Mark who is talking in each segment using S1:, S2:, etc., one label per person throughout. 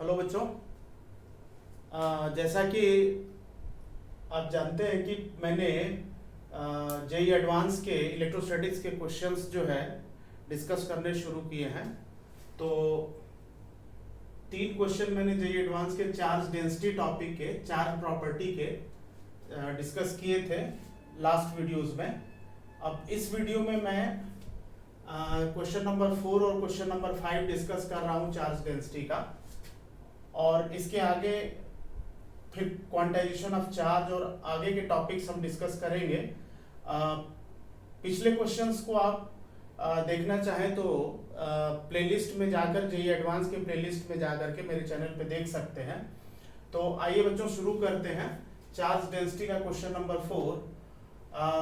S1: Hello बच्चों। जैसा कि आप जानते हैं कि मैंने जेई एडवांस के इलेक्ट्रोस्टैटिक्स के क्वेश्चंस जो है डिस्कस करने शुरू किए हैं। तो 3 क्वेश्चन मैंने जेई एडवांस के चार्ज डेंसिटी टॉपिक के, चार्ज प्रॉपर्टी के डिस्कस किए थे लास्ट वीडियोस में। अब इस वीडियो में मैं क्वेश्चन नंबर 4 और क्वेश्चन नंबर 5 डिस्कस कर रहा हूँ चार्ज डेंसिटी का, और इसके आगे फिर क्वांटाइजेशन ऑफ चार्ज और आगे के टॉपिक्स हम डिस्कस करेंगे। पिछले क्वेश्चंस को आप देखना चाहें तो प्लेलिस्ट में जाकर, जेई एडवांस के प्लेलिस्ट में जाकर के मेरे चैनल पे देख सकते हैं। तो आइए बच्चों शुरू करते हैं चार्ज डेंसिटी का क्वेश्चन नंबर 4।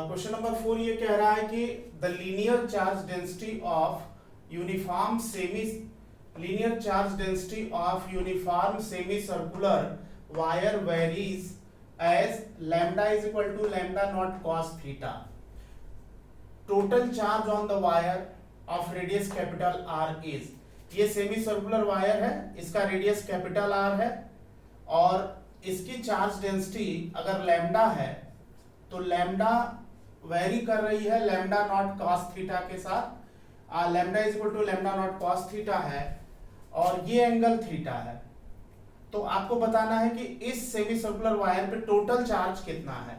S1: क्वेश्चन नंबर 4 ये कह रहा है कि the linear charge density of uniform semi linear charge density of uniform semicircular wire varies as lambda is equal to lambda naught cos theta. Total charge on the wire of radius capital R is, ये semi circular wire है, इसका radius capital R है और इसकी charge density अगर lambda है तो lambda very कर रही है लैम्डा नॉट cos थीटा के साथ। Lambda is equal to lambda not cos theta है और ये एंगल थीटा है। तो आपको बताना है कि इस सेमी सर्कुलर वायर पे टोटल चार्ज कितना है।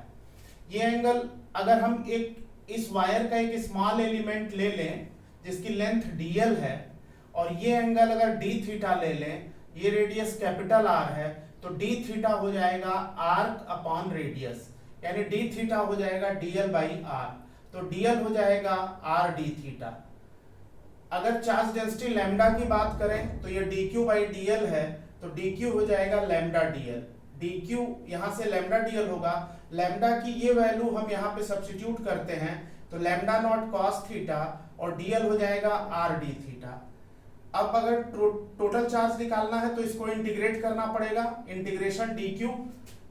S1: ये एंगल अगर हम इस वायर का एक स्मॉल एलिमेंट ले लें जिसकी लेंथ dl है, और ये एंगल अगर d थीटा ले लें, ये रेडियस कैपिटल R है, तो d थीटा हो जाएगा आर्क अपॉन रेडियस, यानी d थीटा हो जाएगा dl बाई r। तो dl हो जाएगा r d थीटा। अगर चार्ज डेंसिटी लैम्डा की बात करें तो ये dq बाई dl है, तो dq हो जाएगा लैम्डा dl। dq यहां से लैम्डा dl होगा, लैम्डा की ये वैल्यू हम यहाँ पे सब्स्टिट्यूट करते हैं तो लैम्डा नॉट cos थीटा और dl हो जाएगा r d थीटा। अब अगर टोटल चार्ज निकालना है तो इसको इंटीग्रेट करना पड़ेगा, इंटीग्रेशन dq,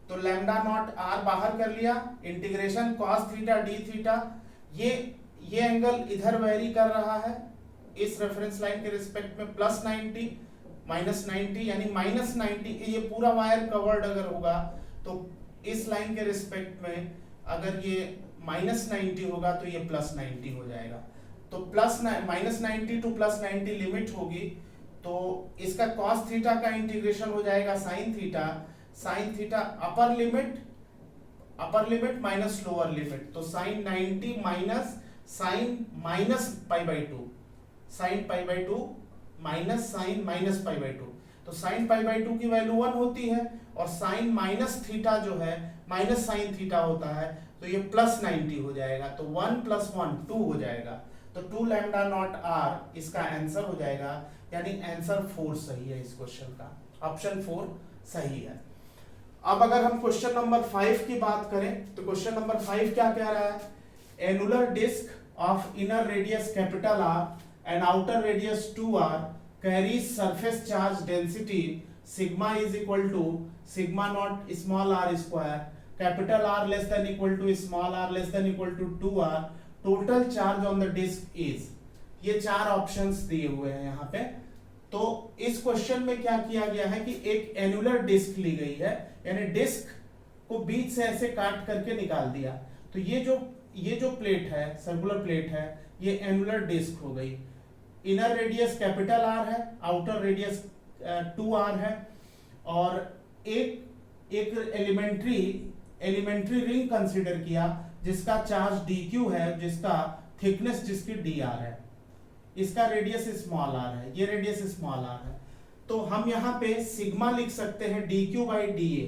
S1: तो लैम्डा नॉट r बाहर कर लिया, integration cos theta d theta. ये एंगल इधर वेरी कर रहा है इस रेफरेंस लाइन के रिस्पेक्ट में +90 -90, यानी -90। ये पूरा वायर कवर्ड अगर होगा तो इस लाइन के रिस्पेक्ट में अगर ये -90 होगा तो ये +90 हो जाएगा। तो -90 टू +90 लिमिट होगी, तो इसका cos थीटा का इंटीग्रेशन हो जाएगा sin theta upper limit minus lower limit, तो sin 90 minus sin minus π/2, sin π/2 minus sin minus π/2। तो sin π/2 की वैल्यू 1 होती है और sin माइनस थीटा जो है माइनस sin थीटा होता है, तो ये +90 हो जाएगा, तो 1 + 1 2 हो जाएगा। तो 2 लैम्डा नॉट r इसका आंसर हो जाएगा, यानी आंसर 4 सही है इस क्वेश्चन का, ऑप्शन 4 सही है। अब अगर हम क्वेश्चन नंबर 5 की बात करें तो क्वेश्चन नंबर 5 क्या कह रहा है? Annular disc of inner radius capital R and outer radius 2r carries surface charge density sigma is equal to sigma naught small r square, capital R less than equal to small r less than equal to 2r, total charge on the disk is। ये 4 options दिए हुए हैं यहाँ पे। तो इस question में क्या किया गया है कि एक एनुलर डिस्क ली गई है, यानी डिस्क को बीच से ऐसे काट करके निकाल दिया। तो ये जो प्लेट है, सर्कुलर प्लेट है, ये एनुलर डिस्क हो गई। इनर रेडियस कैपिटल R है, आउटर रेडियस 2r है, और एक एलिमेंट्री रिंग कंसीडर किया जिसका चार्ज dq है, जिसका थिकनेस जिसकी dr है, इसका रेडियस स्मॉल r है, ये रेडियस स्मॉल r है। तो हम यहाँ पे सिग्मा लिख सकते हैं dq बाई dA,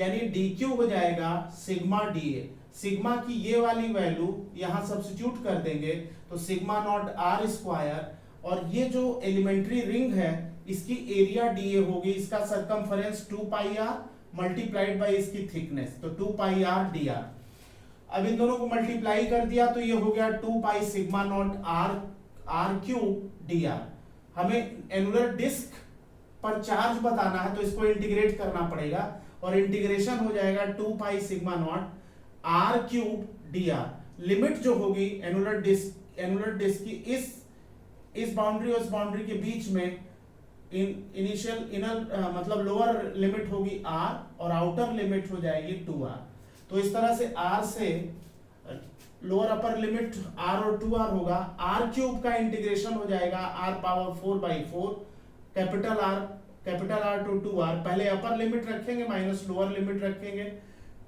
S1: यानी dq हो जाएगा सिग्मा dA। सिग्मा की ये वाली वैल्यू यहाँ सब्स्टिट्यूट कर देंगे तो सिग्मा नॉट r स्क्वायर, और ये जो एलिमेंट्री रिंग है इसकी एरिया dA होगी, इसका सरकमफरेंस 2πr मल्टीप्लाइड बाय इसकी थिकनेस, तो 2πr dr। अब इन दोनों को मल्टीप्लाई कर दिया तो ये हो गया 2π sigma naught r cube dr। हमें एनुलर डिस्क पर चार्ज बताना है तो इसको इंटीग्रेट करना पड़ेगा, और इंटीग्रेशन हो जाएगा 2π sigma naught r cube dr। Limit जो होगी एनुलर डिस्क की इस बाउंड्री और इस बाउंड्री के बीच में इनिशियल इनर मतलब लोअर लिमिट होगी r और आउटर लिमिट हो जाएगी 2r। तो इस तरह से r से लोअर अपर लिमिट r और 2r होगा, r क्यूब का इंटीग्रेशन हो जाएगा r power 4/4 capital R to 2r। पहले अपर लिमिट रखेंगे माइनस लोअर लिमिट रखेंगे,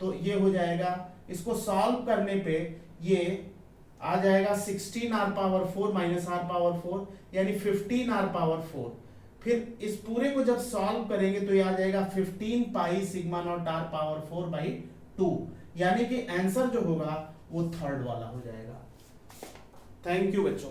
S1: तो ये हो जाएगा। इसको सॉल्व करने पे ये आ जाएगा 16r power 4 minus r power 4 यानी 15r पावर 4। फिर इस पूरे को जब सॉल्व करेंगे तो ये आ जाएगा 15 pi sigma naught r power 4/2, यानी कि आंसर जो होगा वो थर्ड वाला हो जाएगा। थैंक यू बच्चों।